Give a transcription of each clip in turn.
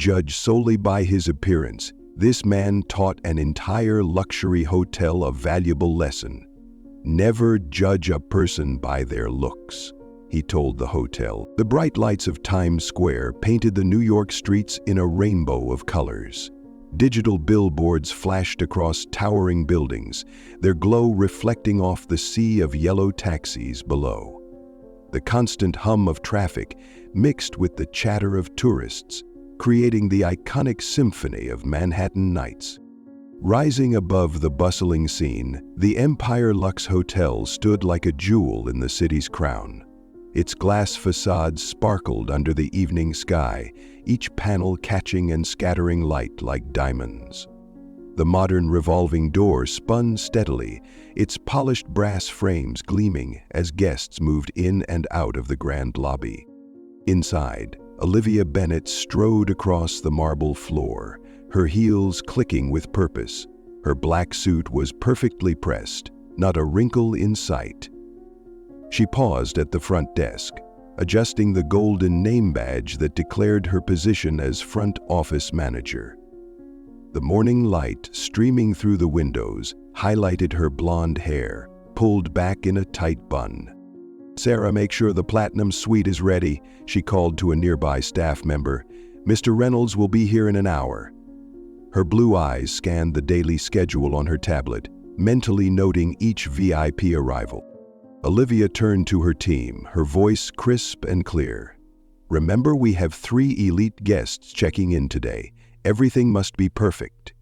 judged solely by his appearance, this man taught an entire luxury hotel a valuable lesson. Never judge a person by their looks, he told the hotel. The bright lights of Times Square painted the New York streets in a rainbow of colors. Digital billboards flashed across towering buildings, their glow reflecting off the sea of yellow taxis below. The constant hum of traffic mixed with the chatter of tourists, creating the iconic symphony of Manhattan nights. Rising above the bustling scene, the Empire Luxe Hotel stood like a jewel in the city's crown. Its glass facades sparkled under the evening sky, each panel catching and scattering light like diamonds. The modern revolving door spun steadily, its polished brass frames gleaming as guests moved in and out of the grand lobby. Inside, Olivia Bennet strode across the marble floor, her heels clicking with purpose. Her black suit was perfectly pressed, not a wrinkle in sight. She paused at the front desk, adjusting the golden name badge that declared her position as front office manager. The morning light streaming through the windows highlighted her blonde hair, pulled back in a tight bun. "Sarah, make sure the platinum suite is ready," she called to a nearby staff member. "Mr. Reynolds will be here in an hour." Her blue eyes scanned the daily schedule on her tablet, mentally noting each VIP arrival. Olivia turned to her team, her voice crisp and clear. "Remember, we have 3 elite guests checking in today. Everything must be perfect."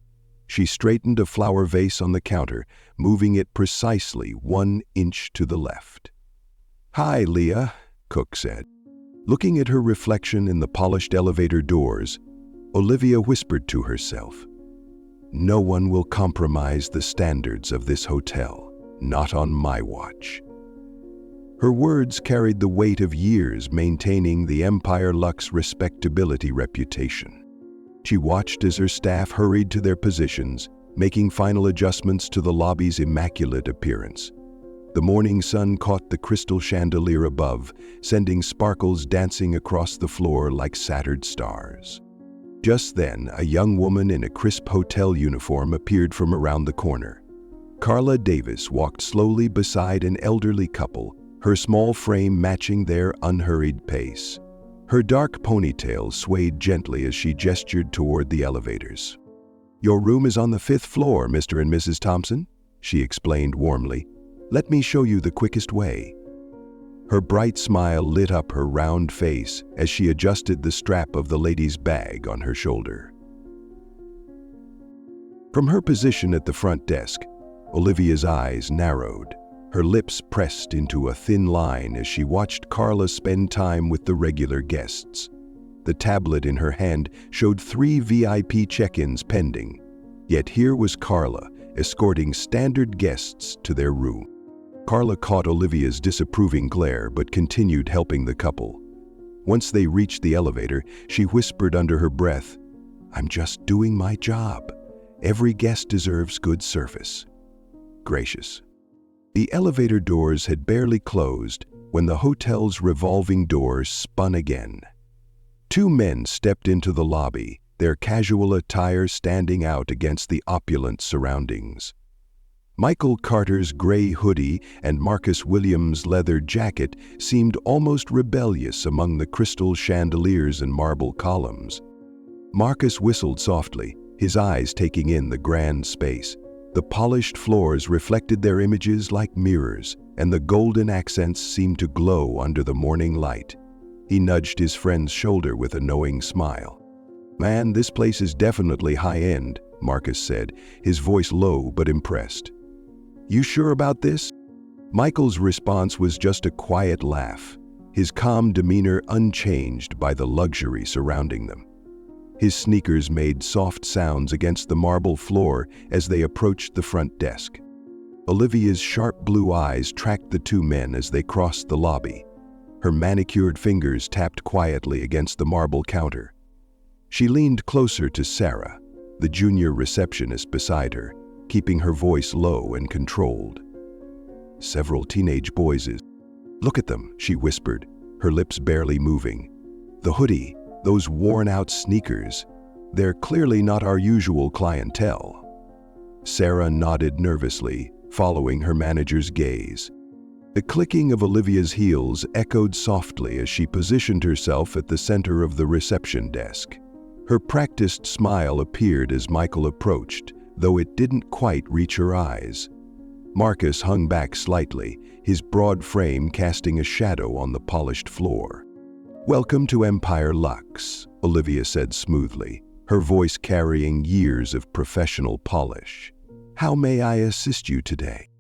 She straightened a flower vase on the counter, moving it precisely 1 inch to the left. "Hi, Leah," Cook said. Looking at her reflection in the polished elevator doors, Olivia whispered to herself, "No one will compromise the standards of this hotel, not on my watch." Her words carried the weight of years maintaining the Empire Luxe respectability reputation. She watched as her staff hurried to their positions, making final adjustments to the lobby's immaculate appearance. The morning sun caught the crystal chandelier above, sending sparkles dancing across the floor like Saturn stars. Just then, a young woman in a crisp hotel uniform appeared from around the corner. Carla Davis walked slowly beside an elderly couple, her small frame matching their unhurried pace. Her dark ponytail swayed gently as she gestured toward the elevators. "Your room is on the 5th floor, Mr. and Mrs. Thompson," she explained warmly. "Let me show you the quickest way." Her bright smile lit up her round face as she adjusted the strap of the lady's bag on her shoulder. From her position at the front desk, Olivia's eyes narrowed. Her lips pressed into a thin line as she watched Carla spend time with the regular guests. The tablet in her hand showed 3 VIP check-ins pending, yet here was Carla escorting standard guests to their room. Carla caught Olivia's disapproving glare but continued helping the couple. Once they reached the elevator, she whispered under her breath, "I'm just doing my job. Every guest deserves good service." Gracious. The elevator doors had barely closed when the hotel's revolving doors spun again. 2 men stepped into the lobby, their casual attire standing out against the opulent surroundings. Michael Carter's gray hoodie and Marcus Williams' leather jacket seemed almost rebellious among the crystal chandeliers and marble columns. Marcus whistled softly, his eyes taking in the grand space. The polished floors reflected their images like mirrors, and the golden accents seemed to glow under the morning light. He nudged his friend's shoulder with a knowing smile. "Man, this place is definitely high-end," Marcus said, his voice low but impressed. "You sure about this?" Michael's response was just a quiet laugh, his calm demeanor unchanged by the luxury surrounding them. His sneakers made soft sounds against the marble floor as they approached the front desk. Olivia's sharp blue eyes tracked the 2 men as they crossed the lobby. Her manicured fingers tapped quietly against the marble counter. She leaned closer to Sarah, the junior receptionist beside her, keeping her voice low and controlled. "Several teenage boys. Look at them," she whispered, her lips barely moving. "The hoodie, Those worn-out sneakers, they're clearly not our usual clientele." Sarah nodded nervously, following her manager's gaze. The clicking of Olivia's heels echoed softly as she positioned herself at the center of the reception desk. Her practiced smile appeared as Michael approached, though it didn't quite reach her eyes. Marcus hung back slightly, his broad frame casting a shadow on the polished floor. "Welcome to Empire Luxe," Olivia said smoothly, her voice carrying years of professional polish. "How may I assist you today?"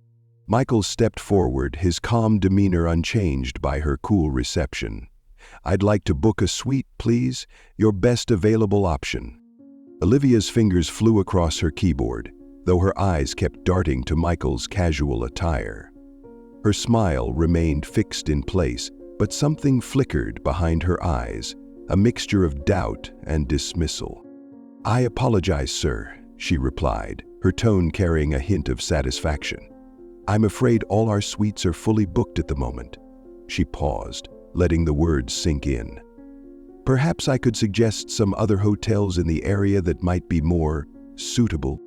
Michael stepped forward, his calm demeanor unchanged by her cool reception. "I'd like to book a suite, please. Your best available option." Olivia's fingers flew across her keyboard, though her eyes kept darting to Michael's casual attire. Her smile remained fixed in place, but something flickered behind her eyes, a mixture of doubt and dismissal. "I apologize, sir," she replied, her tone carrying a hint of satisfaction. "I'm afraid all our suites are fully booked at the moment." She paused, letting the words sink in. "Perhaps I could suggest some other hotels in the area that might be more suitable."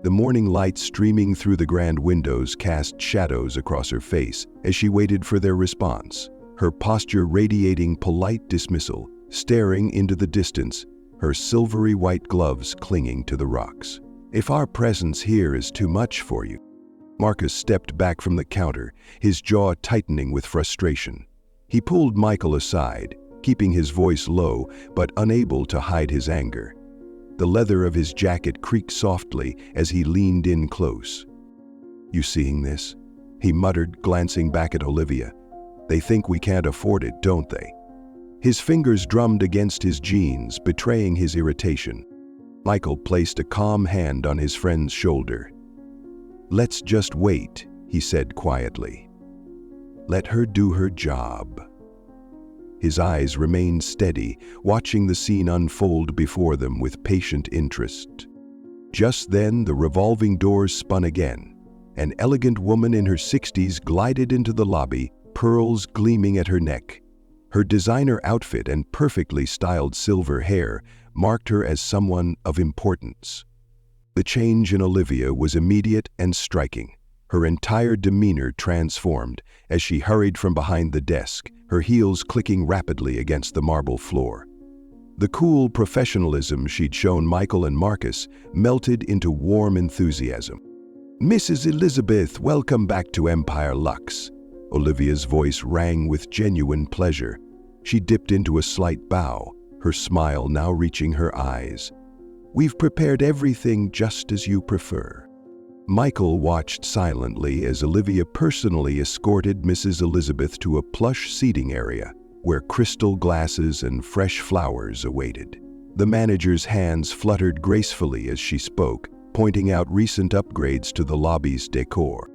The morning light streaming through the grand windows cast shadows across her face as she waited for their response, her posture radiating polite dismissal, staring into the distance, her silvery white gloves clinging to the rocks. "If our presence here is too much for you." Marcus stepped back from the counter, his jaw tightening with frustration. He pulled Michael aside, keeping his voice low but unable to hide his anger. The leather of his jacket creaked softly as he leaned in close. "You seeing this?" he muttered, glancing back at Olivia. "They think we can't afford it, don't they?" His fingers drummed against his jeans, betraying his irritation. Michael placed a calm hand on his friend's shoulder. "Let's just wait," he said quietly. "Let her do her job." His eyes remained steady, watching the scene unfold before them with patient interest. Just then, the revolving doors spun again. An elegant woman in her 60s glided into the lobby, pearls gleaming at her neck. Her designer outfit and perfectly styled silver hair marked her as someone of importance. The change in Olivia was immediate and striking. Her entire demeanor transformed as she hurried from behind the desk, her heels clicking rapidly against the marble floor. The cool professionalism she'd shown Michael and Marcus melted into warm enthusiasm. "Mrs. Elizabeth, welcome back to Empire Luxe." Olivia's voice rang with genuine pleasure. She dipped into a slight bow, her smile now reaching her eyes. "We've prepared everything just as you prefer." Michael watched silently as Olivia personally escorted Mrs. Elizabeth to a plush seating area where crystal glasses and fresh flowers awaited. The manager's hands fluttered gracefully as she spoke, pointing out recent upgrades to the lobby's decor.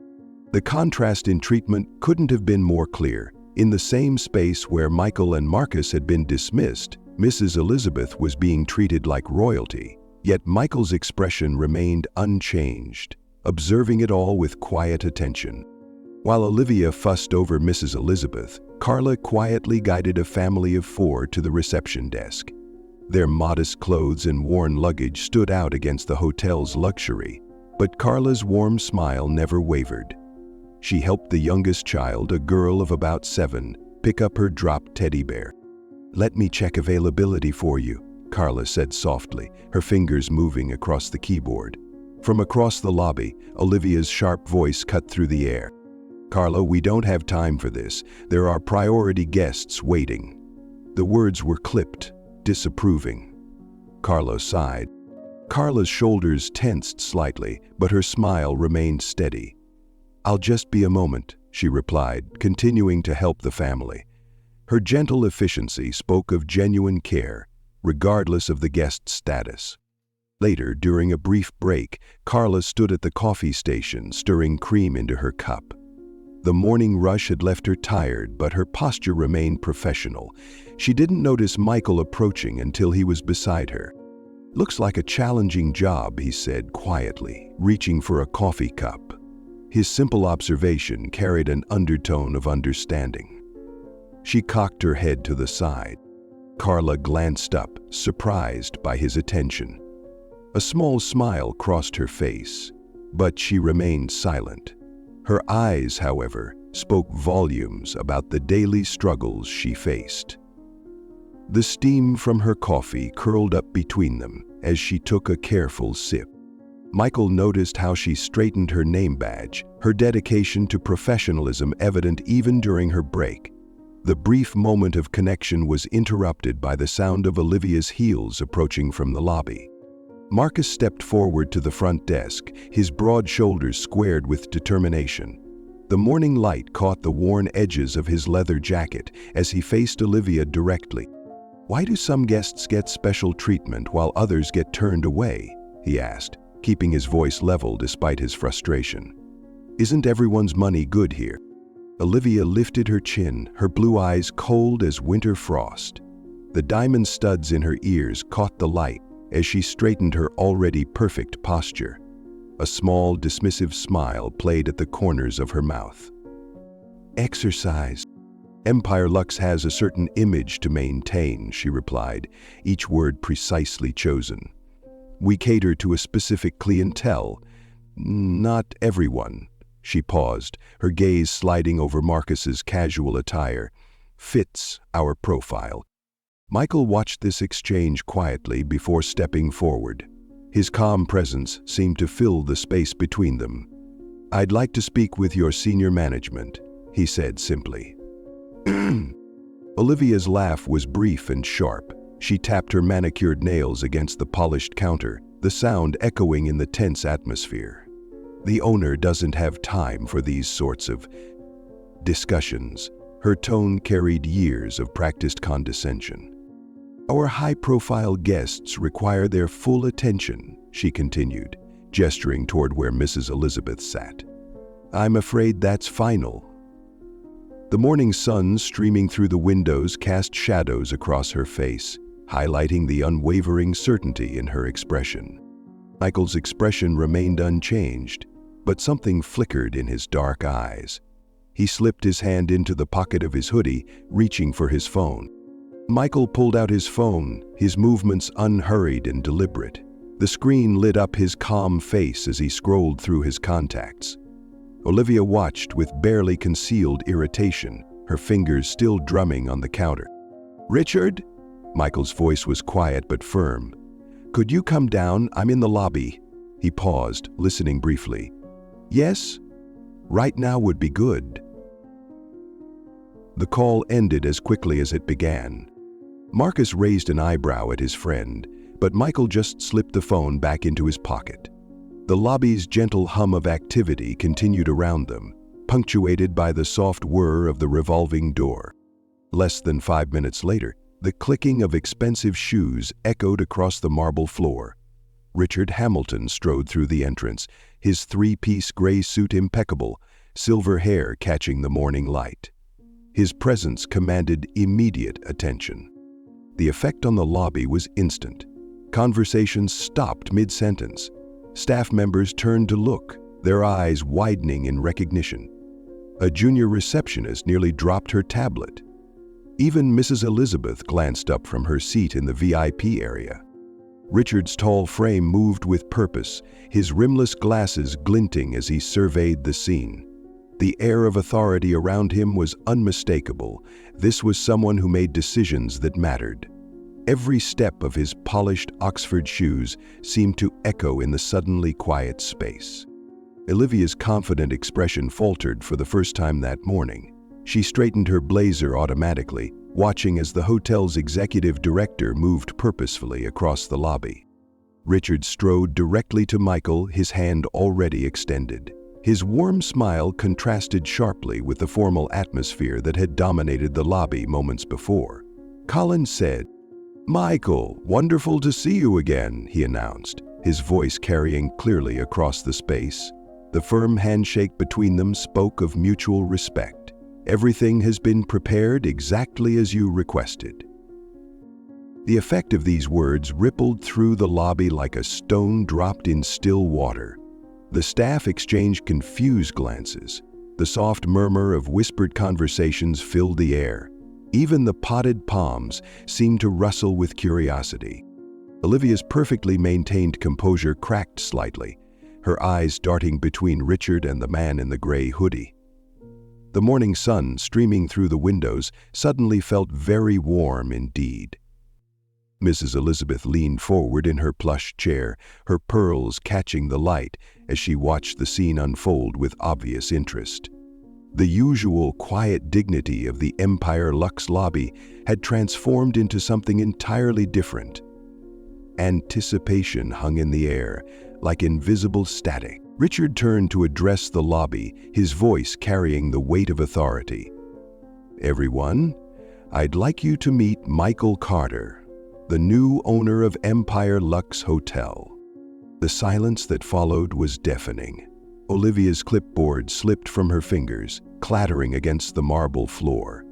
The contrast in treatment couldn't have been more clear. In the same space where Michael and Marcus had been dismissed, Mrs. Elizabeth was being treated like royalty. Yet Michael's expression remained unchanged, observing it all with quiet attention. While Olivia fussed over Mrs. Elizabeth, Carla quietly guided a family of 4 to the reception desk. Their modest clothes and worn luggage stood out against the hotel's luxury, but Carla's warm smile never wavered. She helped the youngest child, a girl of about 7, pick up her dropped teddy bear. "Let me check availability for you," Carla said softly, her fingers moving across the keyboard. From across the lobby, Olivia's sharp voice cut through the air. "Carla, we don't have time for this. There are priority guests waiting." The words were clipped, disapproving. Carla sighed. Carla's shoulders tensed slightly, but her smile remained steady. "I'll just be a moment," she replied, continuing to help the family. Her gentle efficiency spoke of genuine care, regardless of the guest's status. Later, during a brief break, Carla stood at the coffee station, stirring cream into her cup. The morning rush had left her tired, but her posture remained professional. She didn't notice Michael approaching until he was beside her. "Looks like a challenging job," he said quietly, reaching for a coffee cup. His simple observation carried an undertone of understanding. She cocked her head to the side. Carla glanced up, surprised by his attention. A small smile crossed her face, but she remained silent. Her eyes, however, spoke volumes about the daily struggles she faced. The steam from her coffee curled up between them as she took a careful sip. Michael noticed how she straightened her name badge, her dedication to professionalism evident even during her break. The brief moment of connection was interrupted by the sound of Olivia's heels approaching from the lobby. Marcus stepped forward to the front desk, his broad shoulders squared with determination. The morning light caught the worn edges of his leather jacket as he faced Olivia directly. "Why do some guests get special treatment while others get turned away?" he asked, keeping his voice level despite his frustration. "Isn't everyone's money good here?" Olivia lifted her chin, her blue eyes cold as winter frost. The diamond studs in her ears caught the light as she straightened her already perfect posture. A small, dismissive smile played at the corners of her mouth. "Exercise. Empire Luxe has a certain image to maintain," she replied, each word precisely chosen. "We cater to a specific clientele. Not everyone." She paused, her gaze sliding over Marcus's casual attire. "Fits our profile." Michael watched this exchange quietly before stepping forward. His calm presence seemed to fill the space between them. "I'd like to speak with your senior management," he said simply. Olivia's laugh was brief and sharp. She tapped her manicured nails against the polished counter, the sound echoing in the tense atmosphere. "The owner doesn't have time for these sorts of discussions." Her tone carried years of practiced condescension. "Our high-profile guests require their full attention," she continued, gesturing toward where Mrs. Elizabeth sat. "I'm afraid that's final." The morning sun streaming through the windows cast shadows across her face, highlighting the unwavering certainty in her expression. Michael's expression remained unchanged, but something flickered in his dark eyes. He slipped his hand into the pocket of his hoodie, reaching for his phone. Michael pulled out his phone, his movements unhurried and deliberate. The screen lit up his calm face as he scrolled through his contacts. Olivia watched with barely concealed irritation, her fingers still drumming on the counter. "Richard?" Michael's voice was quiet but firm. "Could you come down? I'm in the lobby." He paused, listening briefly. "Yes? Right now would be good." The call ended as quickly as it began. Marcus raised an eyebrow at his friend, but Michael just slipped the phone back into his pocket. The lobby's gentle hum of activity continued around them, punctuated by the soft whir of the revolving door. Less than 5 minutes later, the clicking of expensive shoes echoed across the marble floor. Richard Hamilton strode through the entrance, his three-piece gray suit impeccable, silver hair catching the morning light. His presence commanded immediate attention. The effect on the lobby was instant. Conversations stopped mid-sentence. Staff members turned to look, their eyes widening in recognition. A junior receptionist nearly dropped her tablet. Even Mrs. Elizabeth glanced up from her seat in the VIP area. Richard's tall frame moved with purpose, his rimless glasses glinting as he surveyed the scene. The air of authority around him was unmistakable. This was someone who made decisions that mattered. Every step of his polished Oxford shoes seemed to echo in the suddenly quiet space. Olivia's confident expression faltered for the first time that morning. She straightened her blazer automatically, watching as the hotel's executive director moved purposefully across the lobby. Richard strode directly to Michael, his hand already extended. His warm smile contrasted sharply with the formal atmosphere that had dominated the lobby moments before. Colin said, "Michael, wonderful to see you again," he announced, his voice carrying clearly across the space. The firm handshake between them spoke of mutual respect. "Everything has been prepared exactly as you requested." The effect of these words rippled through the lobby like a stone dropped in still water. The staff exchanged confused glances. The soft murmur of whispered conversations filled the air. Even the potted palms seemed to rustle with curiosity. Olivia's perfectly maintained composure cracked slightly, her eyes darting between Richard and the man in the gray hoodie. The morning sun streaming through the windows suddenly felt very warm indeed. Mrs. Elizabeth leaned forward in her plush chair, her pearls catching the light as she watched the scene unfold with obvious interest. The usual quiet dignity of the Empire Luxe lobby had transformed into something entirely different. Anticipation hung in the air, like invisible static. Richard turned to address the lobby, his voice carrying the weight of authority. "Everyone, I'd like you to meet Michael Carter, the new owner of Empire Luxe Hotel." The silence that followed was deafening. Olivia's clipboard slipped from her fingers, clattering against the marble floor.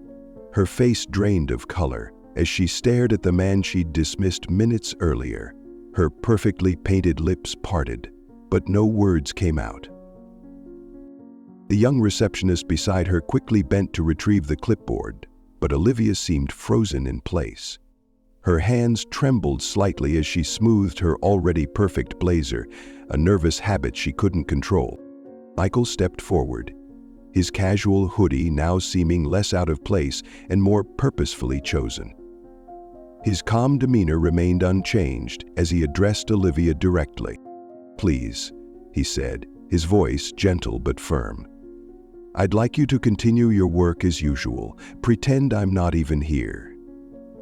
Her face drained of color as she stared at the man she'd dismissed minutes earlier. Her perfectly painted lips parted, but no words came out. The young receptionist beside her quickly bent to retrieve the clipboard, but Olivia seemed frozen in place. Her hands trembled slightly as she smoothed her already perfect blazer, a nervous habit she couldn't control. Michael stepped forward, his casual hoodie now seeming less out of place and more purposefully chosen. His calm demeanor remained unchanged as he addressed Olivia directly. "Please," he said, his voice gentle but firm. "I'd like you to continue your work as usual. Pretend I'm not even here."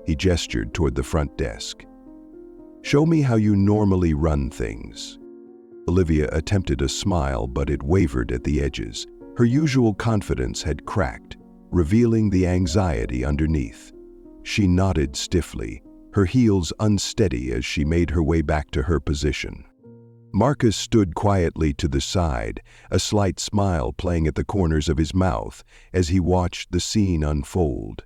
He gestured toward the front desk. "Show me how you normally run things." Olivia attempted a smile, but it wavered at the edges. Her usual confidence had cracked, revealing the anxiety underneath. She nodded stiffly, her heels unsteady as she made her way back to her position. Marcus stood quietly to the side, a slight smile playing at the corners of his mouth as he watched the scene unfold.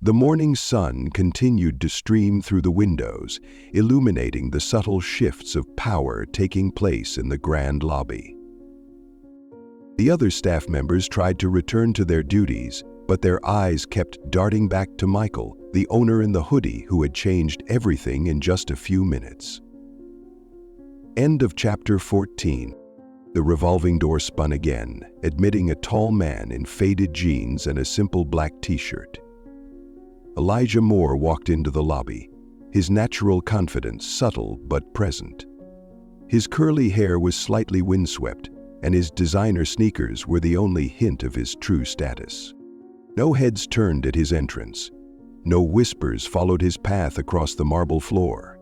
The morning sun continued to stream through the windows, illuminating the subtle shifts of power taking place in the grand lobby. The other staff members tried to return to their duties, but their eyes kept darting back to Michael, the owner in the hoodie who had changed everything in just a few minutes. End of chapter 14. The revolving door spun again, admitting a tall man in faded jeans and a simple black t-shirt. Elijah Moore walked into the lobby, his natural confidence subtle but present. His curly hair was slightly windswept, and his designer sneakers were the only hint of his true status. No heads turned at his entrance. No whispers followed his path across the marble floor.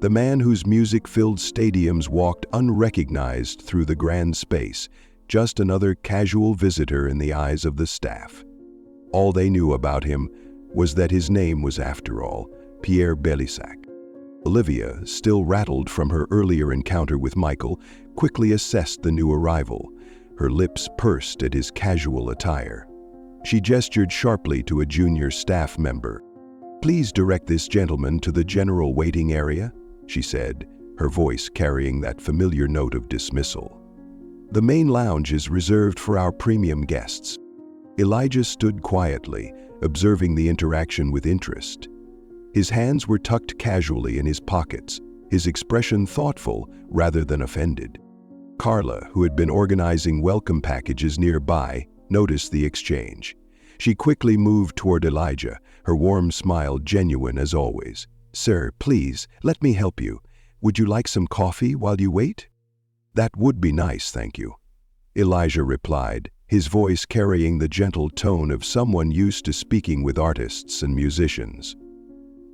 The man whose music-filled stadiums walked unrecognized through the grand space, just another casual visitor in the eyes of the staff. All they knew about him was that his name was, after all, Pierre Belissac. Olivia, still rattled from her earlier encounter with Michael, quickly assessed the new arrival, her lips pursed at his casual attire. She gestured sharply to a junior staff member. "Please direct this gentleman to the general waiting area," she said, her voice carrying that familiar note of dismissal. "The main lounge is reserved for our premium guests." Elijah stood quietly, observing the interaction with interest. His hands were tucked casually in his pockets, his expression thoughtful rather than offended. Carla, who had been organizing welcome packages nearby, noticed the exchange. She quickly moved toward Elijah, her warm smile genuine as always. "Sir, please, let me help you. Would you like some coffee while you wait?" "That would be nice, thank you," Elijah replied, his voice carrying the gentle tone of someone used to speaking with artists and musicians.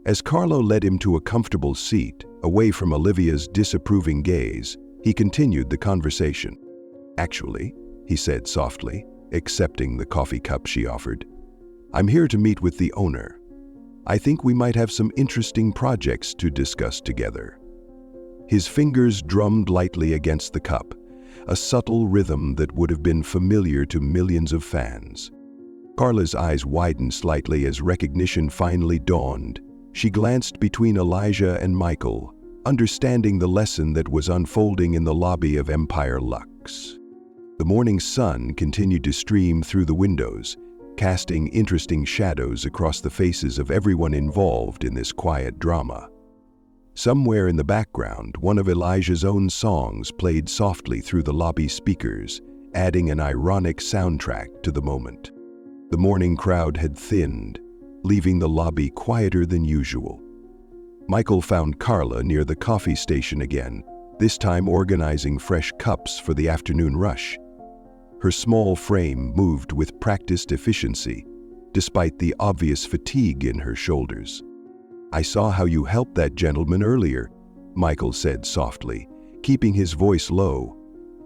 As Carlo led him to a comfortable seat, away from Olivia's disapproving gaze, he continued the conversation. "Actually," he said softly, accepting the coffee cup she offered, "I'm here to meet with the owner. I think we might have some interesting projects to discuss together." His fingers drummed lightly against the cup, a subtle rhythm that would have been familiar to millions of fans. Carla's eyes widened slightly as recognition finally dawned. She glanced between Elijah and Michael, understanding the lesson that was unfolding in the lobby of Empire Luxe. The morning sun continued to stream through the windows, casting interesting shadows across the faces of everyone involved in this quiet drama. Somewhere in the background, one of Elijah's own songs played softly through the lobby speakers, adding an ironic soundtrack to the moment. The morning crowd had thinned, leaving the lobby quieter than usual. Michael found Carla near the coffee station again, this time organizing fresh cups for the afternoon rush. Her small frame moved with practiced efficiency, despite the obvious fatigue in her shoulders. "I saw how you helped that gentleman earlier," Michael said softly, keeping his voice low.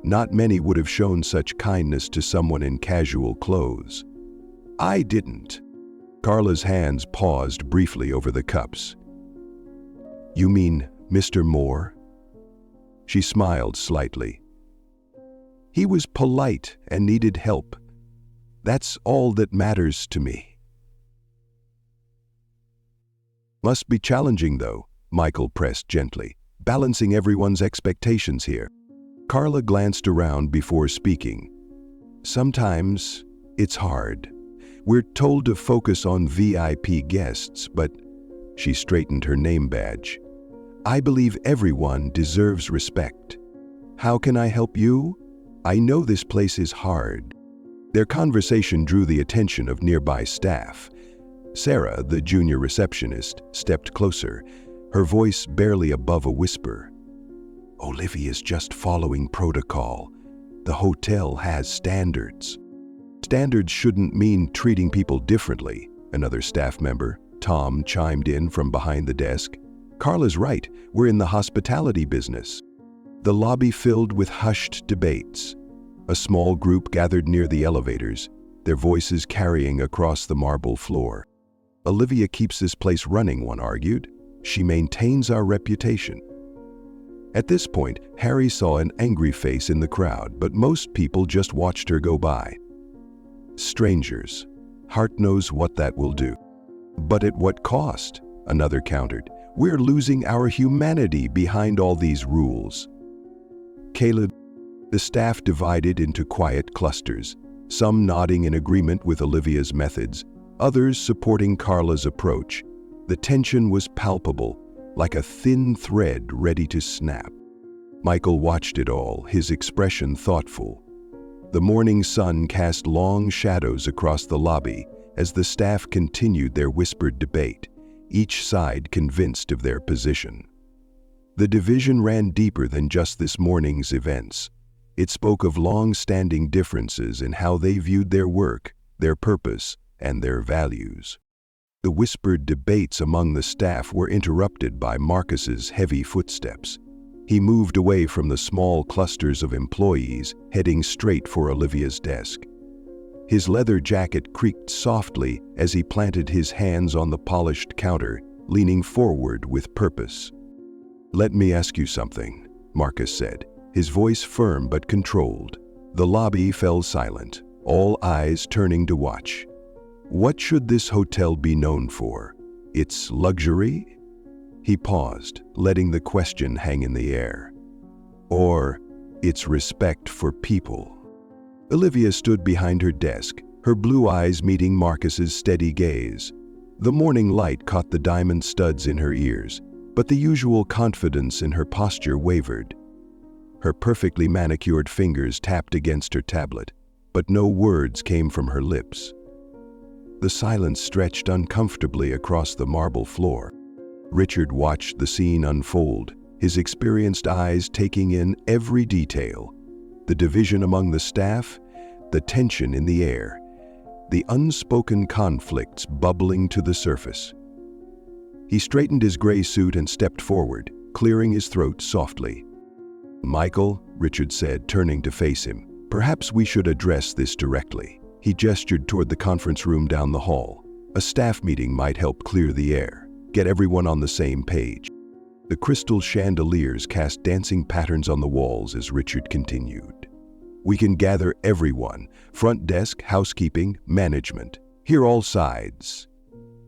Not many would have shown such kindness to someone in casual clothes. "I didn't." Carla's hands paused briefly over the cups. "You mean Mr. Moore?" She smiled slightly. "He was polite and needed help. That's all that matters to me." "Must be challenging, though," Michael pressed gently, "balancing everyone's expectations here." Carla glanced around before speaking. "Sometimes it's hard. We're told to focus on VIP guests, but..." She straightened her name badge. "I believe everyone deserves respect. How can I help you? I know this place is hard." Their conversation drew the attention of nearby staff. Sarah, the junior receptionist, stepped closer, her voice barely above a whisper. "Olivia's just following protocol. The hotel has standards." "Standards shouldn't mean treating people differently," another staff member, Tom, chimed in from behind the desk. "Carla's right, we're in the hospitality business." The lobby filled with hushed debates. A small group gathered near the elevators, their voices carrying across the marble floor. "Olivia keeps this place running," one argued. "She maintains our reputation." At this point, Harry saw an angry face in the crowd, but most people just watched her go by. "Strangers. Heart knows what that will do." "But at what cost?" another countered. "We're losing our humanity behind all these rules." Caleb, the staff divided into quiet clusters, some nodding in agreement with Olivia's methods, others supporting Carla's approach. The tension was palpable, like a thin thread ready to snap. Michael watched it all, his expression thoughtful. The morning sun cast long shadows across the lobby as the staff continued their whispered debate, each side convinced of their position. The division ran deeper than just this morning's events. It spoke of long-standing differences in how they viewed their work, their purpose, and their values. The whispered debates among the staff were interrupted by Marcus's heavy footsteps. He moved away from the small clusters of employees, heading straight for Olivia's desk. His leather jacket creaked softly as he planted his hands on the polished counter, leaning forward with purpose. "Let me ask you something," Marcus said, his voice firm but controlled. The lobby fell silent, all eyes turning to watch. "What should this hotel be known for? Its luxury?" He paused, letting the question hang in the air. "Or its respect for people?" Olivia stood behind her desk, her blue eyes meeting Marcus's steady gaze. The morning light caught the diamond studs in her ears, but the usual confidence in her posture wavered. Her perfectly manicured fingers tapped against her tablet, but no words came from her lips. The silence stretched uncomfortably across the marble floor. Richard watched the scene unfold, his experienced eyes taking in every detail. The division among the staff, the tension in the air, the unspoken conflicts bubbling to the surface. He straightened his gray suit and stepped forward, clearing his throat softly. "Michael," Richard said, turning to face him, "perhaps we should address this directly." He gestured toward the conference room down the hall. "A staff meeting might help clear the air, get everyone on the same page." The crystal chandeliers cast dancing patterns on the walls as Richard continued. "We can gather everyone, front desk, housekeeping, management. Hear all sides."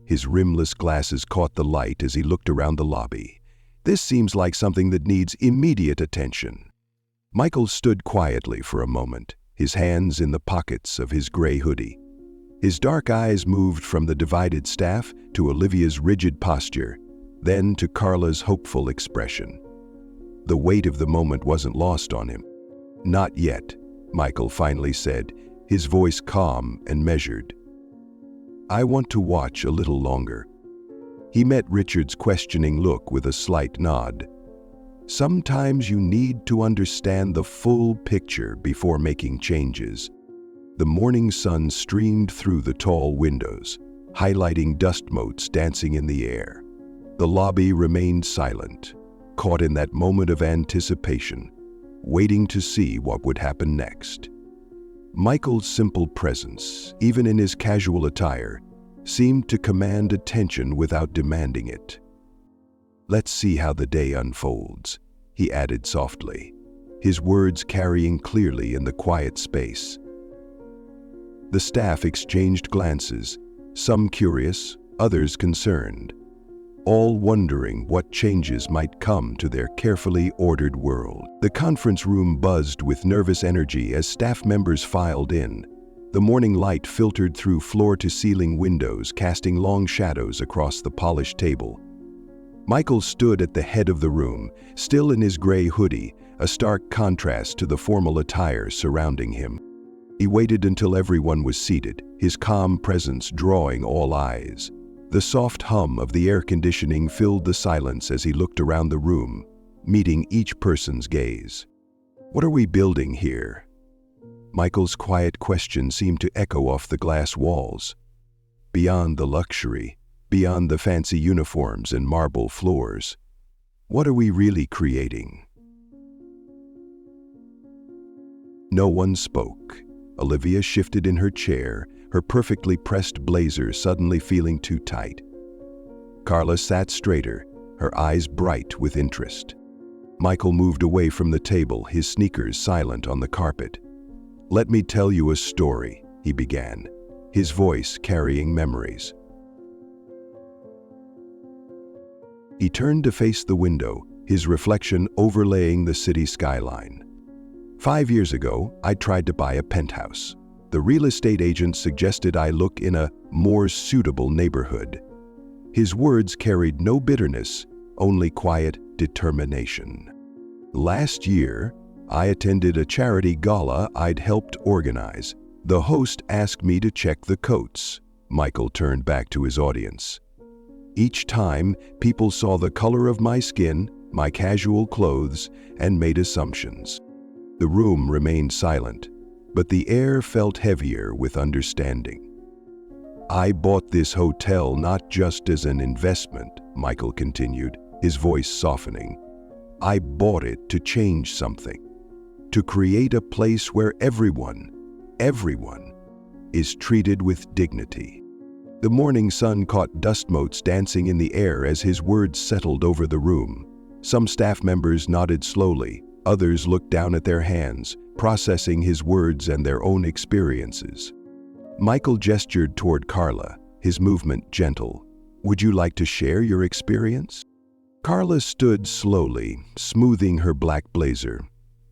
His rimless glasses caught the light as he looked around the lobby. "This seems like something that needs immediate attention." Michael stood quietly for a moment, his hands in the pockets of his gray hoodie. His dark eyes moved from the divided staff to Olivia's rigid posture, then to Carla's hopeful expression. The weight of the moment wasn't lost on him. "Not yet," Michael finally said, his voice calm and measured. "I want to watch a little longer." He met Richard's questioning look with a slight nod. "Sometimes you need to understand the full picture before making changes." The morning sun streamed through the tall windows, highlighting dust motes dancing in the air. The lobby remained silent, caught in that moment of anticipation, waiting to see what would happen next. Michael's simple presence, even in his casual attire, seemed to command attention without demanding it. "Let's see how the day unfolds," he added softly, his words carrying clearly in the quiet space. The staff exchanged glances, some curious, others concerned, all wondering what changes might come to their carefully ordered world. The conference room buzzed with nervous energy as staff members filed in. The morning light filtered through floor-to-ceiling windows, casting long shadows across the polished table. Michael stood at the head of the room, still in his gray hoodie, a stark contrast to the formal attire surrounding him. He waited until everyone was seated, his calm presence drawing all eyes. The soft hum of the air conditioning filled the silence as he looked around the room, meeting each person's gaze. "What are we building here?" Michael's quiet question seemed to echo off the glass walls. Beyond the luxury, beyond the fancy uniforms and marble floors, what are we really creating? No one spoke. Olivia shifted in her chair, her perfectly pressed blazer suddenly feeling too tight. Carla sat straighter, her eyes bright with interest. Michael moved away from the table, his sneakers silent on the carpet. "Let me tell you a story," he began, his voice carrying memories. He turned to face the window, his reflection overlaying the city skyline. 5 years ago, I tried to buy a penthouse. The real estate agent suggested I look in a more suitable neighborhood. His words carried no bitterness, only quiet determination. Last year, I attended a charity gala I'd helped organize. The host asked me to check the coats. Michael turned back to his audience. Each time, people saw the color of my skin, my casual clothes, and made assumptions. The room remained silent, but the air felt heavier with understanding. "I bought this hotel not just as an investment," Michael continued, his voice softening. "I bought it to change something, to create a place where everyone is treated with dignity." The morning sun caught dust motes dancing in the air as his words settled over the room. Some staff members nodded slowly, others looked down at their hands, processing his words and their own experiences. Michael gestured toward Carla, his movement gentle. "Would you like to share your experience?" Carla stood slowly, smoothing her black blazer.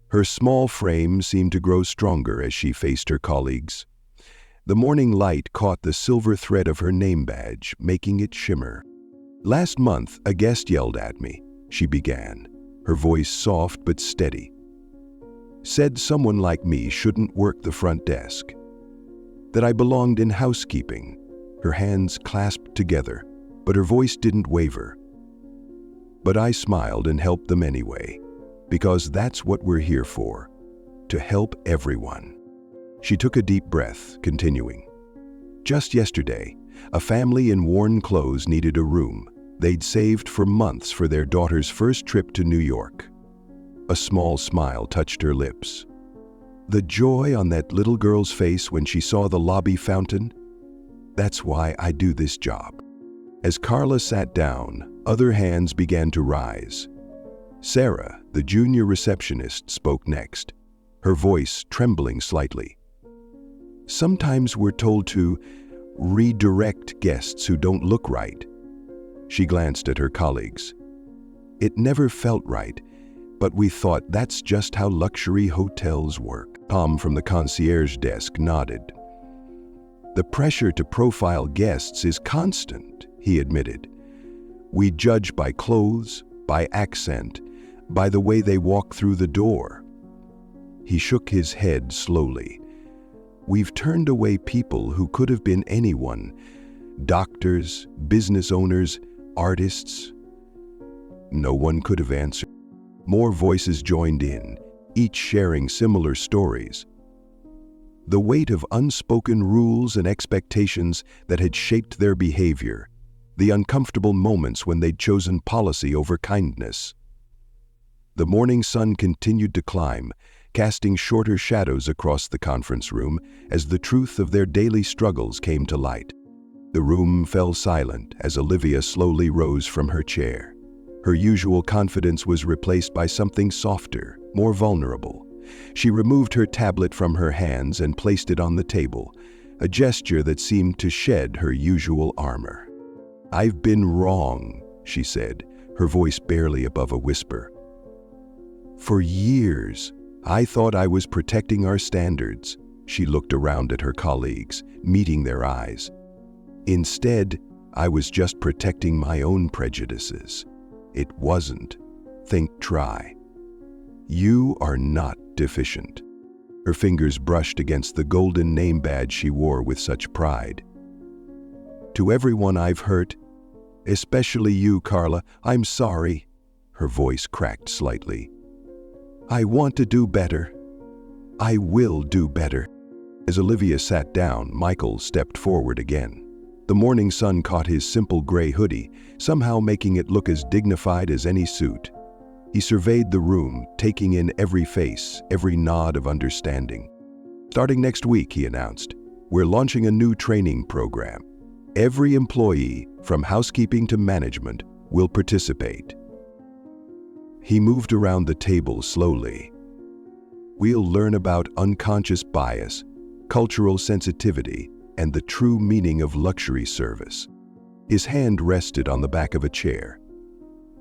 Her small frame seemed to grow stronger as she faced her colleagues. The morning light caught the silver thread of her name badge, making it shimmer. "Last month, a guest yelled at me," she began, her voice soft but steady. "Said someone like me shouldn't work the front desk. That I belonged in housekeeping." Her hands clasped together, but her voice didn't waver. But I smiled and helped them anyway, because that's what we're here for, to help everyone. She took a deep breath, continuing. "Just yesterday, a family in worn clothes needed a room. They'd saved for months for their daughter's first trip to New York." A small smile touched her lips. The joy on that little girl's face when she saw the lobby fountain? "That's why I do this job." As Carla sat down, other hands began to rise. Sarah, the junior receptionist, spoke next, her voice trembling slightly. "Sometimes we're told to redirect guests who don't look right." She glanced at her colleagues. "It never felt right, but we thought that's just how luxury hotels work." Tom from the concierge desk nodded. The pressure to profile guests is constant, he admitted. We judge by clothes, by accent, by the way they walk through the door. He shook his head slowly. We've turned away people who could have been anyone, doctors, business owners, artists. No one could have answered. More voices joined in, each sharing similar stories. The weight of unspoken rules and expectations that had shaped their behavior, the uncomfortable moments when they'd chosen policy over kindness. The morning sun continued to climb, casting shorter shadows across the conference room as the truth of their daily struggles came to light. The room fell silent as Olivia slowly rose from her chair. Her usual confidence was replaced by something softer, more vulnerable. She removed her tablet from her hands and placed it on the table, a gesture that seemed to shed her usual armor. "I've been wrong," she said, her voice barely above a whisper. "For years, I thought I was protecting our standards." She looked around at her colleagues, meeting their eyes. "Instead, I was just protecting my own prejudices. It wasn't. Think, try. You are not deficient." Her fingers brushed against the golden name badge she wore with such pride. "To everyone I've hurt, especially you, Carla, I'm sorry." Her voice cracked slightly. "I want to do better. I will do better." As Olivia sat down, Michael stepped forward again. The morning sun caught his simple gray hoodie, somehow making it look as dignified as any suit. He surveyed the room, taking in every face, every nod of understanding. "Starting next week," he announced, "we're launching a new training program. Every employee, from housekeeping to management, will participate." He moved around the table slowly. "We'll learn about unconscious bias, cultural sensitivity, and the true meaning of luxury service." His hand rested on the back of a chair.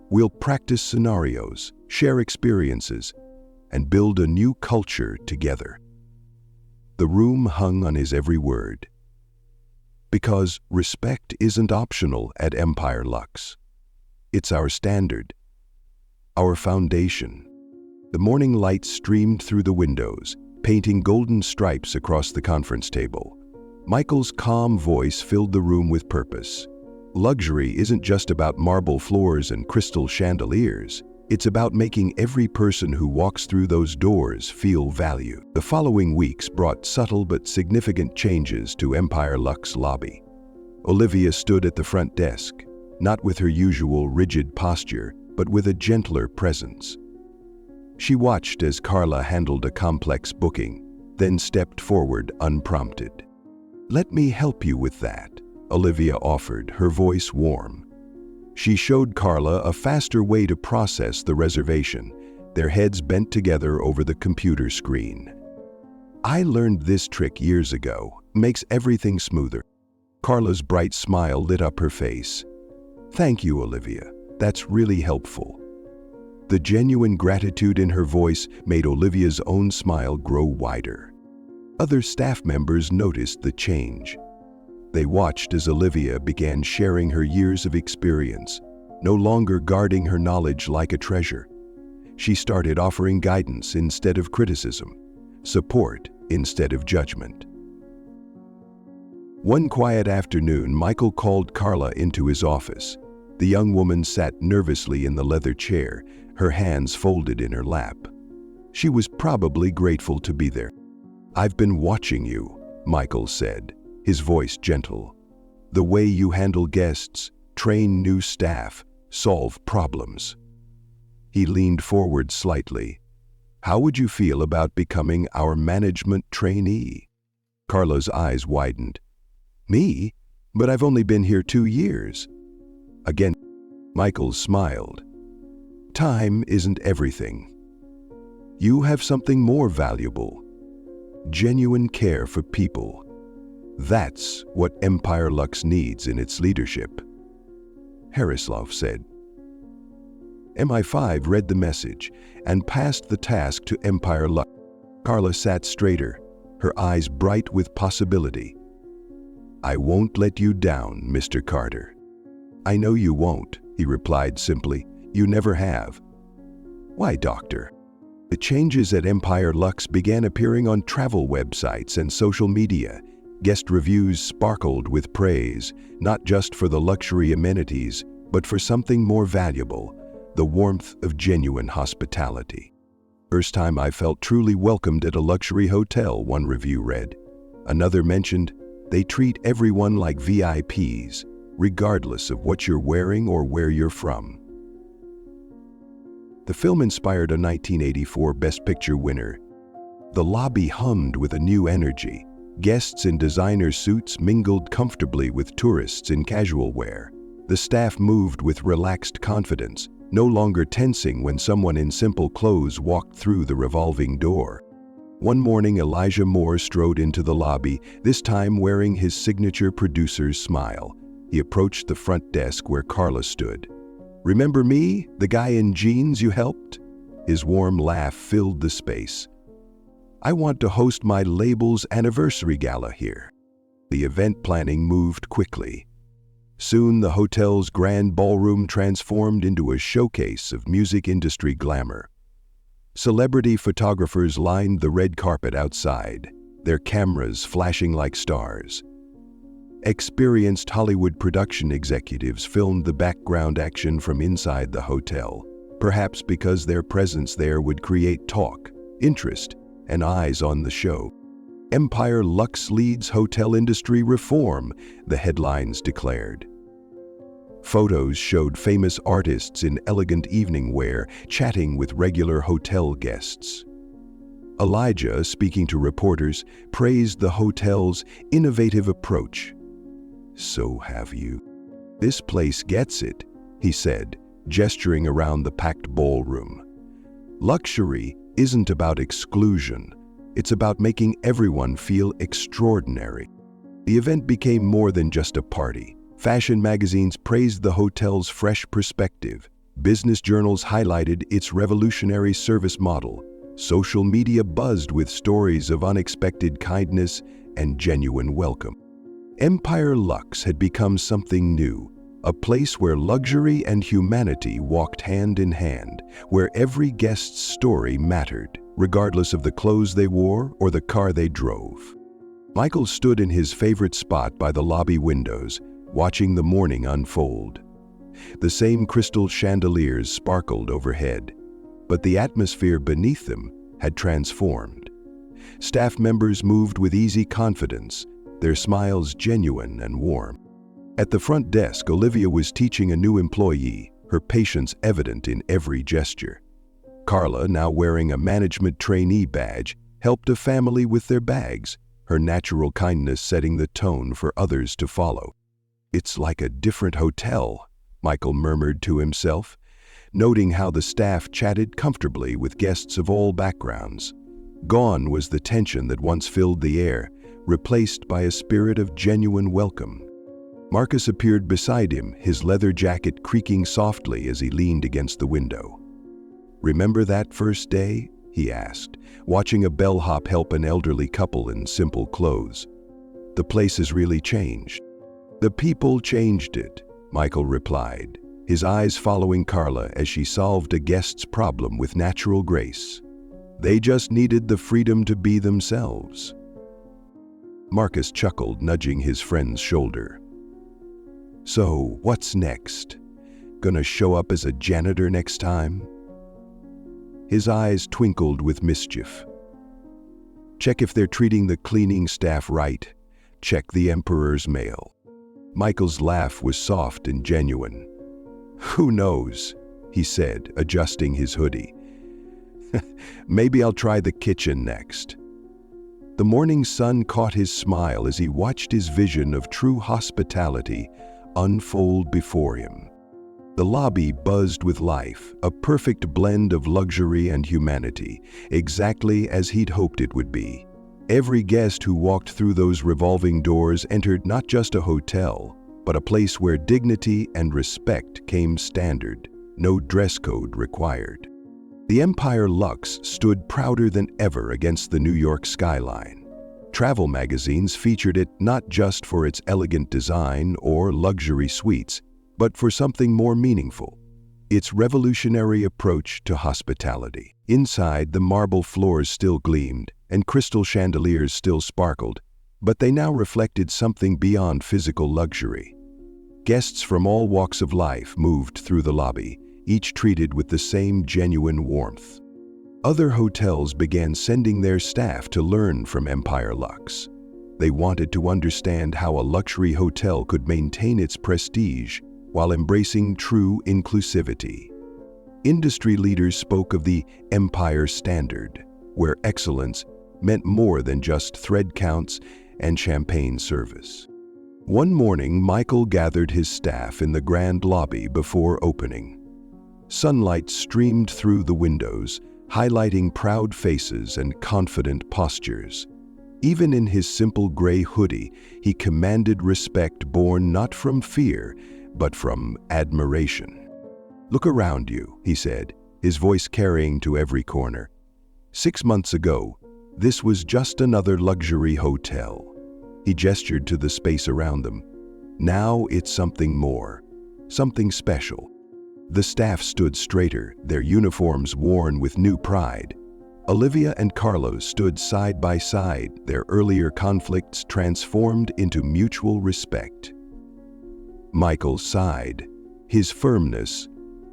"We'll practice scenarios, share experiences, and build a new culture together." The room hung on his every word. Because respect isn't optional at Empire Luxe. It's our standard, our foundation. The morning light streamed through the windows, painting golden stripes across the conference table. Michael's calm voice filled the room with purpose. Luxury isn't just about marble floors and crystal chandeliers. It's about making every person who walks through those doors feel value. The following weeks brought subtle but significant changes to Empire Luxe lobby. Olivia stood at the front desk, not with her usual rigid posture, but with a gentler presence. She watched as Carla handled a complex booking, then stepped forward unprompted. "Let me help you with that," Olivia offered, her voice warm. She showed Carla a faster way to process the reservation, their heads bent together over the computer screen. "I learned this trick years ago. Makes everything smoother." Carla's bright smile lit up her face. "Thank you, Olivia. That's really helpful." The genuine gratitude in her voice made Olivia's own smile grow wider. Other staff members noticed the change. They watched as Olivia began sharing her years of experience, no longer guarding her knowledge like a treasure. She started offering guidance instead of criticism, support instead of judgment. One quiet afternoon, Michael called Carla into his office. The young woman sat nervously in the leather chair, her hands folded in her lap. She was probably grateful to be there. "I've been watching you," Michael said, his voice gentle. "The way you handle guests, train new staff, solve problems." He leaned forward slightly. "How would you feel about becoming our management trainee?" Carla's eyes widened. "Me? But I've only been here 2 years." Again, Michael smiled. "Time isn't everything. You have something more valuable. Genuine care for people. That's what Empire Luxe needs in its leadership," Harislav said. MI5 read the message and passed the task to Empire Luxe. Carla sat straighter, her eyes bright with possibility. "I won't let you down, Mr. Carter." "I know you won't," he replied simply. "You never have." "Why, doctor?" The changes at Empire Luxe began appearing on travel websites and social media. Guest reviews sparkled with praise, not just for the luxury amenities, but for something more valuable, the warmth of genuine hospitality. "First time I felt truly welcomed at a luxury hotel," one review read. Another mentioned, "They treat everyone like VIPs, regardless of what you're wearing or where you're from." The film inspired a 1984 Best Picture winner. The lobby hummed with a new energy. Guests in designer suits mingled comfortably with tourists in casual wear. The staff moved with relaxed confidence, no longer tensing when someone in simple clothes walked through the revolving door. One morning, Elijah Moore strode into the lobby, this time wearing his signature producer's smile. He approached the front desk where Carla stood. "Remember me, the guy in jeans you helped?" His warm laugh filled the space. "I want to host my label's anniversary gala here." The event planning moved quickly. Soon, the hotel's grand ballroom transformed into a showcase of music industry glamour. Celebrity photographers lined the red carpet outside, their cameras flashing like stars. Experienced Hollywood production executives filmed the background action from inside the hotel, perhaps because their presence there would create talk, interest, and eyes on the show. "Empire Luxe leads hotel industry reform," the headlines declared. Photos showed famous artists in elegant evening wear chatting with regular hotel guests. Elijah, speaking to reporters, praised the hotel's innovative approach. "So have you. This place gets it," he said, gesturing around the packed ballroom. "Luxury isn't about exclusion. It's about making everyone feel extraordinary." The event became more than just a party. Fashion magazines praised the hotel's fresh perspective. Business journals highlighted its revolutionary service model. Social media buzzed with stories of unexpected kindness and genuine welcome. Empire Luxe had become something new, a place where luxury and humanity walked hand in hand, where every guest's story mattered, regardless of the clothes they wore or the car they drove. Michael stood in his favorite spot by the lobby windows, watching the morning unfold. The same crystal chandeliers sparkled overhead, but the atmosphere beneath them had transformed. Staff members moved with easy confidence, their smiles genuine and warm. At the front desk, Olivia was teaching a new employee, her patience evident in every gesture. Carla, now wearing a management trainee badge, helped a family with their bags, her natural kindness setting the tone for others to follow. "It's like a different hotel," Michael murmured to himself, noting how the staff chatted comfortably with guests of all backgrounds. Gone was the tension that once filled the air, replaced by a spirit of genuine welcome. Marcus appeared beside him, his leather jacket creaking softly as he leaned against the window. "Remember that first day?" he asked, watching a bellhop help an elderly couple in simple clothes. "The place has really changed." "The people changed it," Michael replied, his eyes following Carla as she solved a guest's problem with natural grace. "They just needed the freedom to be themselves." Marcus chuckled, nudging his friend's shoulder. "So, what's next? Gonna show up as a janitor next time?" His eyes twinkled with mischief. "Check if they're treating the cleaning staff right. Check the Emperor's mail." Michael's laugh was soft and genuine. "Who knows?" he said, adjusting his hoodie. "Maybe I'll try the kitchen next." The morning sun caught his smile as he watched his vision of true hospitality unfold before him. The lobby buzzed with life, a perfect blend of luxury and humanity, exactly as he'd hoped it would be. Every guest who walked through those revolving doors entered not just a hotel, but a place where dignity and respect came standard, no dress code required. The Empire Luxe stood prouder than ever against the New York skyline. Travel magazines featured it not just for its elegant design or luxury suites, but for something more meaningful: its revolutionary approach to hospitality. Inside, the marble floors still gleamed, and crystal chandeliers still sparkled, but they now reflected something beyond physical luxury. Guests from all walks of life moved through the lobby, each treated with the same genuine warmth. Other hotels began sending their staff to learn from Empire Luxe. They wanted to understand how a luxury hotel could maintain its prestige while embracing true inclusivity. Industry leaders spoke of the Empire Standard, where excellence meant more than just thread counts and champagne service. One morning, Michael gathered his staff in the grand lobby before opening. Sunlight streamed through the windows, highlighting proud faces and confident postures. Even in his simple gray hoodie, he commanded respect born not from fear, but from admiration. "Look around you," he said, his voice carrying to every corner. 6 months ago, this was just another luxury hotel. He gestured to the space around them. Now it's something more, something special. The staff stood straighter, their uniforms worn with new pride. Olivia and Carlos stood side by side, their earlier conflicts transformed into mutual respect. Michael sighed, his firmness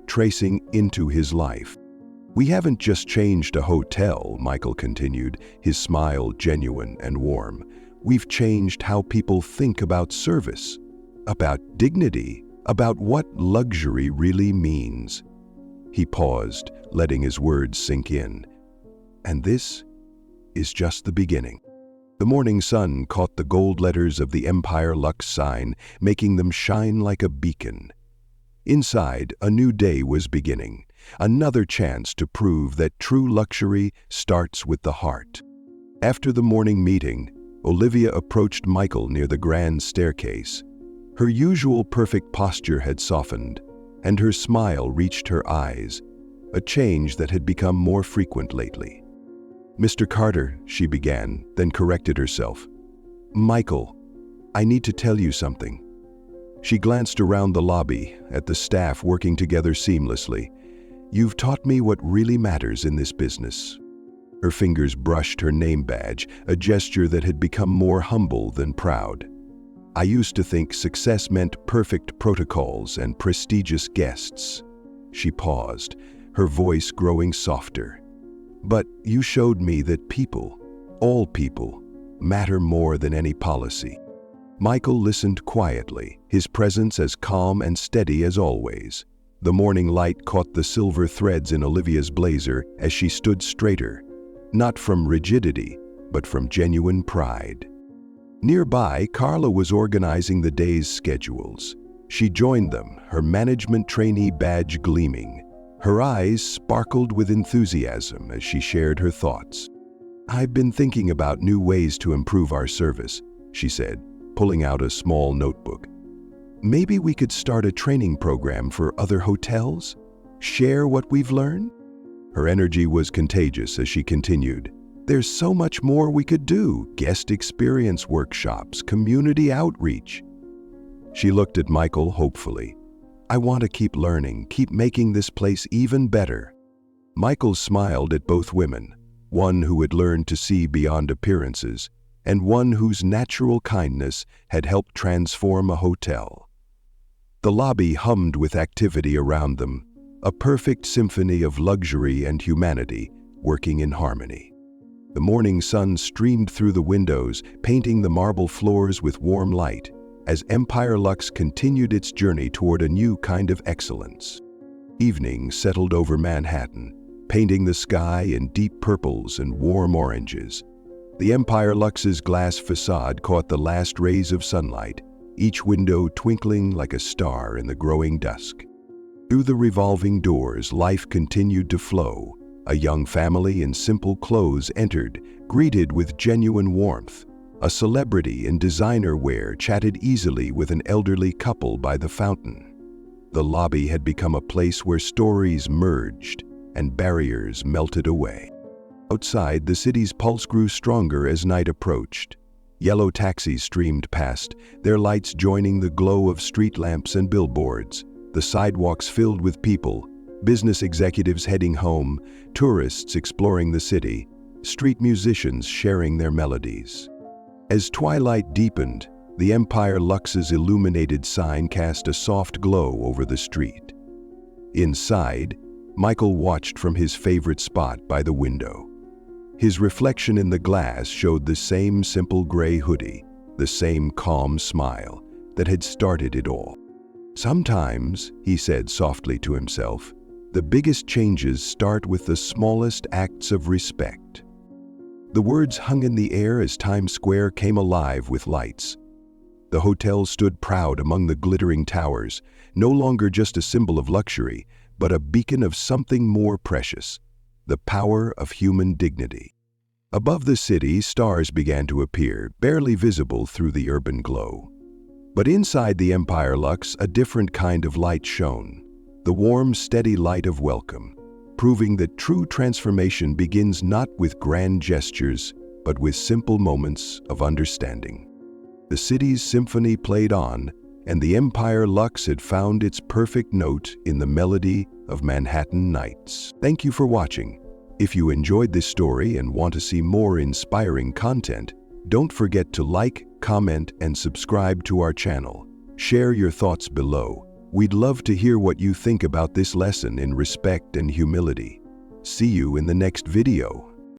tracing into his life. "We haven't just changed a hotel," Michael continued, his smile genuine and warm. "We've changed how people think about service, about dignity, about what luxury really means." He paused, letting his words sink in. "And this is just the beginning." The morning sun caught the gold letters of the Empire Luxe sign, making them shine like a beacon. Inside, a new day was beginning, another chance to prove that true luxury starts with the heart. After the morning meeting, Olivia approached Michael near the grand staircase. Her usual perfect posture had softened, and her smile reached her eyes, a change that had become more frequent lately. "Mr. Carter," she began, then corrected herself. "Michael, I need to tell you something." She glanced around the lobby, at the staff working together seamlessly. "You've taught me what really matters in this business." Her fingers brushed her name badge, a gesture that had become more humble than proud. "I used to think success meant perfect protocols and prestigious guests." She paused, her voice growing softer. "But you showed me that people, all people, matter more than any policy." Michael listened quietly, his presence as calm and steady as always. The morning light caught the silver threads in Olivia's blazer as she stood straighter, not from rigidity, but from genuine pride. Nearby, Carla was organizing the day's schedules. She joined them, her management trainee badge gleaming. Her eyes sparkled with enthusiasm as she shared her thoughts. "I've been thinking about new ways to improve our service," she said, pulling out a small notebook. "Maybe we could start a training program for other hotels? Share what we've learned?" Her energy was contagious as she continued. "There's so much more we could do: guest experience workshops, community outreach." She looked at Michael hopefully. "I want to keep learning, keep making this place even better." Michael smiled at both women, one who had learned to see beyond appearances, and one whose natural kindness had helped transform a hotel. The lobby hummed with activity around them, a perfect symphony of luxury and humanity working in harmony. The morning sun streamed through the windows, painting the marble floors with warm light, as Empire Luxe continued its journey toward a new kind of excellence. Evening settled over Manhattan, painting the sky in deep purples and warm oranges. The Empire Luxe's glass facade caught the last rays of sunlight, each window twinkling like a star in the growing dusk. Through the revolving doors, life continued to flow. A young family in simple clothes entered, greeted with genuine warmth. A celebrity in designer wear chatted easily with an elderly couple by the fountain. The lobby had become a place where stories merged and barriers melted away. Outside, the city's pulse grew stronger as night approached. Yellow taxis streamed past, their lights joining the glow of street lamps and billboards. The sidewalks filled with people, business executives heading home, tourists exploring the city, street musicians sharing their melodies. As twilight deepened, the Empire Luxe's illuminated sign cast a soft glow over the street. Inside, Michael watched from his favorite spot by the window. His reflection in the glass showed the same simple gray hoodie, the same calm smile that had started it all. Sometimes, he said softly to himself, the biggest changes start with the smallest acts of respect. The words hung in the air as Times Square came alive with lights. The hotel stood proud among the glittering towers, no longer just a symbol of luxury, but a beacon of something more precious, the power of human dignity. Above the city, stars began to appear, barely visible through the urban glow. But inside the Empire Luxe, a different kind of light shone, the warm, steady light of welcome, proving that true transformation begins not with grand gestures, but with simple moments of understanding. The city's symphony played on, and the Empire Luxe had found its perfect note in the melody of Manhattan nights. Thank you for watching. If you enjoyed this story and want to see more inspiring content, don't forget to like, comment, and subscribe to our channel. Share your thoughts below. We'd love to hear what you think about this lesson in respect and humility. See you in the next video.